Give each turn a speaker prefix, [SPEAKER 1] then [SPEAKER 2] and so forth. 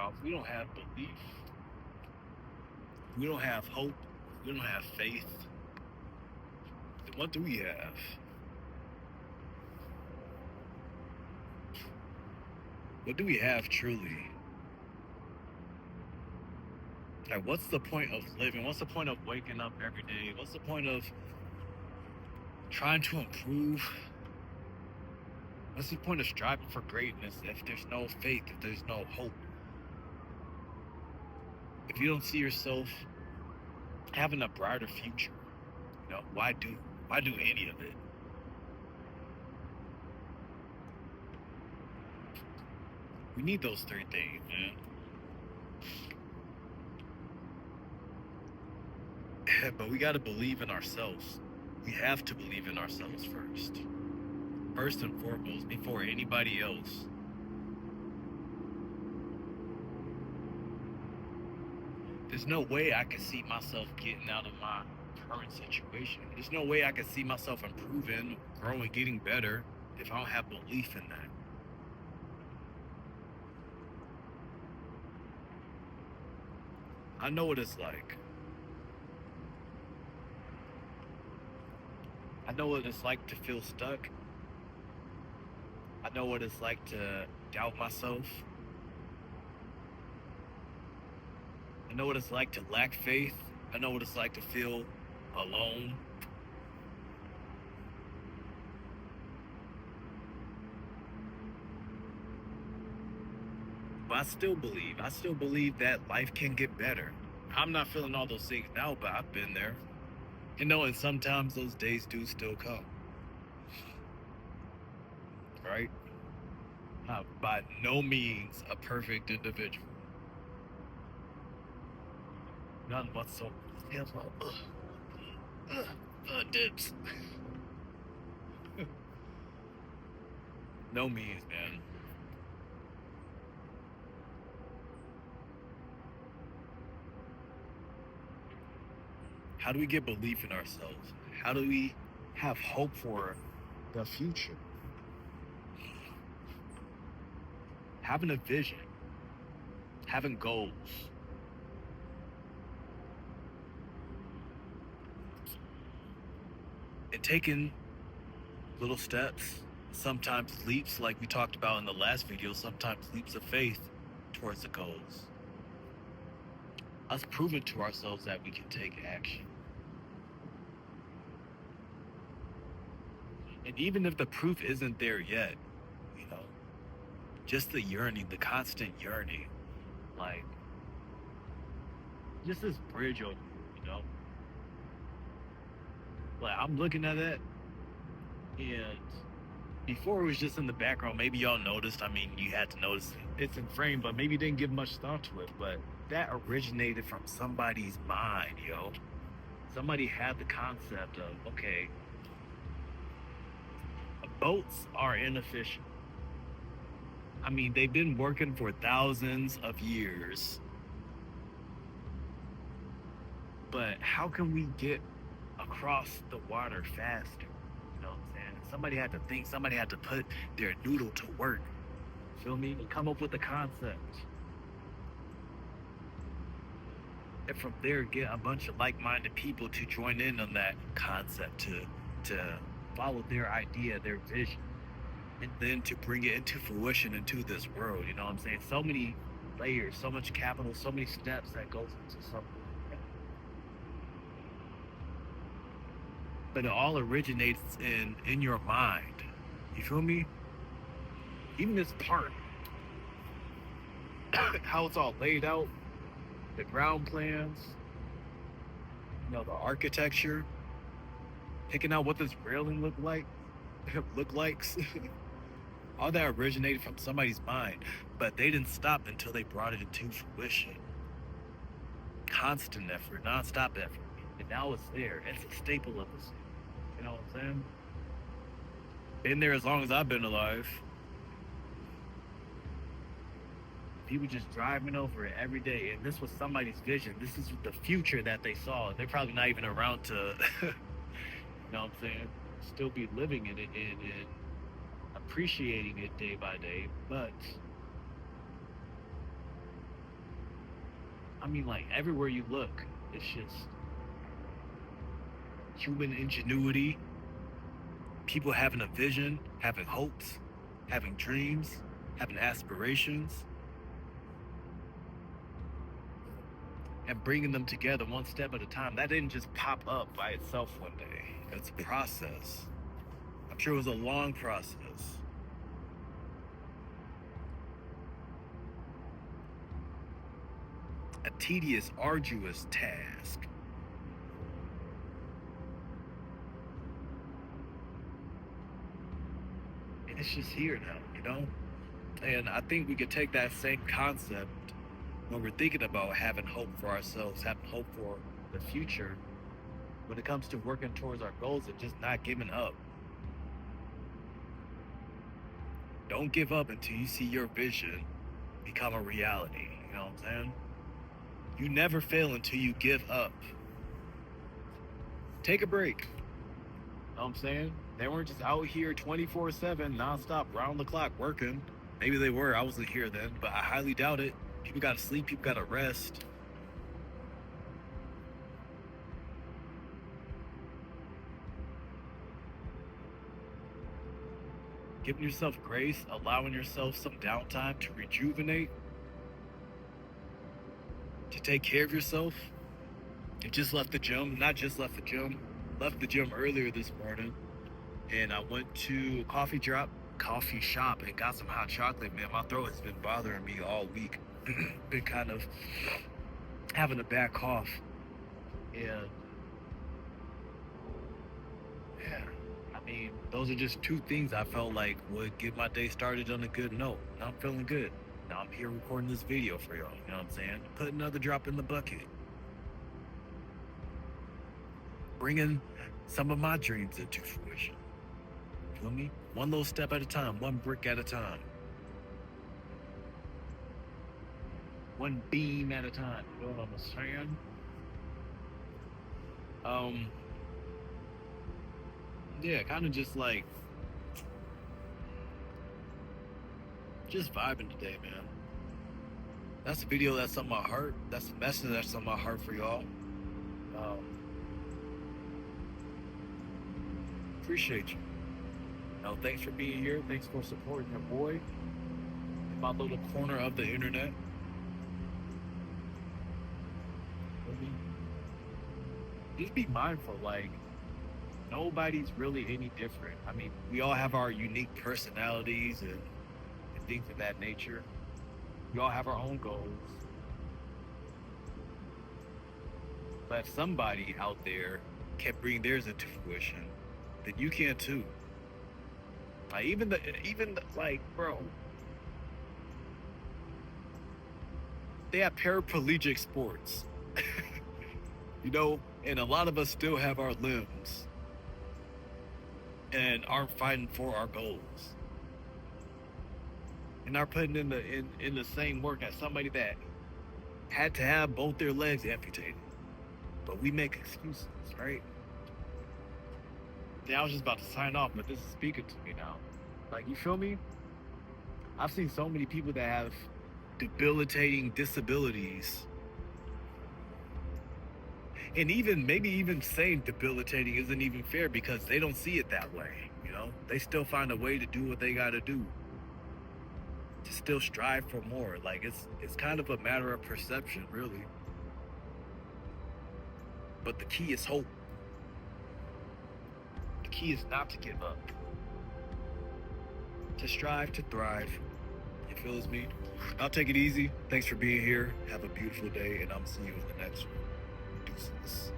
[SPEAKER 1] off, we don't have belief, we don't have hope, we don't have faith, then what do we have? What do we have truly? Like, what's the point of living? What's the point of waking up every day? What's the point of trying to improve? What's the point of striving for greatness if there's no faith, if there's no hope? If you don't see yourself having a brighter future, why do any of it? We need those three things, man. But we got to believe in ourselves. We have to believe in ourselves first and foremost, before anybody else. There's no way I can see myself getting out of my current situation. There's no way I can see myself improving, growing, getting better if I don't have belief in that. I know what it's like. I know what it's like to feel stuck. I know what it's like to doubt myself. I know what it's like to lack faith. I know what it's like to feel alone. But I still believe that life can get better. I'm not feeling all those things now, but I've been there. And sometimes those days do still come. Right? I'm by no means a perfect individual. None whatsoever. Dips. No means, man. How do we get belief in ourselves? How do we have hope for the future? Having a vision, having goals. And taking little steps, sometimes leaps, like we talked about in the last video, sometimes leaps of faith towards the goals. Us proving to ourselves that we can take action. And even if the proof isn't there yet, just the yearning, the constant yearning, like, just this bridge over, Like, I'm looking at it, and before it was just in the background. Maybe y'all noticed. I mean, you had to notice it's in frame, but maybe you didn't give much thought to it. But that originated from somebody's mind, yo. Somebody had the concept of, okay, boats are inefficient. I mean, they've been working for thousands of years. But how can we get across the water faster? You know what I'm saying? Somebody had to think, somebody had to put their noodle to work. Feel me? And come up with a concept. And from there, get a bunch of like-minded people to join in on that concept, to follow their idea, their vision, and then to bring it into fruition into this world. You know what I'm saying? So many layers, so much capital, so many steps that goes into something. But it all originates in your mind. You feel me? Even this part, how it's all laid out, the ground plans, the architecture, picking out what this railing look likes. All that originated from somebody's mind, but they didn't stop until they brought it into fruition. Constant effort, non-stop effort, and now it's there. It's a staple of this. You know what I'm saying? Been there as long as I've been alive. People just driving over it every day, and this was somebody's vision. This is the future that they saw. They're probably not even around to, you know what I'm saying, still be living in it and appreciating it day by day. But I mean, like everywhere you look, it's just human ingenuity, people having a vision, having hopes, having dreams, having aspirations, and bringing them together one step at a time. That didn't just pop up by itself one day. It's a process. I'm sure it was a long process. A tedious, arduous task. And it's just here now, you know? And I think we could take that same concept when we're thinking about having hope for ourselves, having hope for the future, when it comes to working towards our goals and just not giving up. Don't give up until you see your vision become a reality. You know what I'm saying? You never fail until you give up. Take a break. You know what I'm saying? They weren't just out here 24/7, nonstop, round the clock working. Maybe they were. I wasn't here then, but I highly doubt it. People gotta sleep, people gotta rest. Giving yourself grace, allowing yourself some downtime to rejuvenate, to take care of yourself. I just left the gym, not just left the gym, left the gym earlier this morning, and I went to a coffee shop and got some hot chocolate. Man, my throat has been bothering me all week. Been kind of having a bad cough. And yeah, I mean, those are just two things I felt like would get my day started on a good note. Now I'm feeling good. Now I'm here recording this video for y'all. You know what I'm saying? Put another drop in the bucket. Bringing some of my dreams into fruition. Feel me? One little step at a time, one brick at a time. One beam at a time. You know what I'm saying? Yeah, kind of just like just vibing today, man. That's a video that's on my heart. That's a message that's on my heart for y'all. Appreciate you. No, thanks for being here. Thanks for supporting your boy in my little corner of the internet. Just be mindful, like, nobody's really any different. I mean, we all have our unique personalities and things of that nature. We all have our own goals. But if somebody out there can bring theirs into fruition, then you can too. Like like, bro, they have paraplegic sports. You know, and a lot of us still have our limbs and aren't fighting for our goals. And are putting in the same work as somebody that had to have both their legs amputated. But we make excuses, right? Yeah, I was just about to sign off, but this is speaking to me now. Like, you feel me? I've seen so many people that have debilitating disabilities. And maybe even saying debilitating isn't even fair because they don't see it that way, you know? They still find a way to do what they gotta do. To still strive for more. Like, it's kind of a matter of perception, really. But the key is hope. The key is not to give up. To strive, to thrive. You feel me? I'll take it easy. Thanks for being here. Have a beautiful day, and I'm seeing you in the next one. Deuces.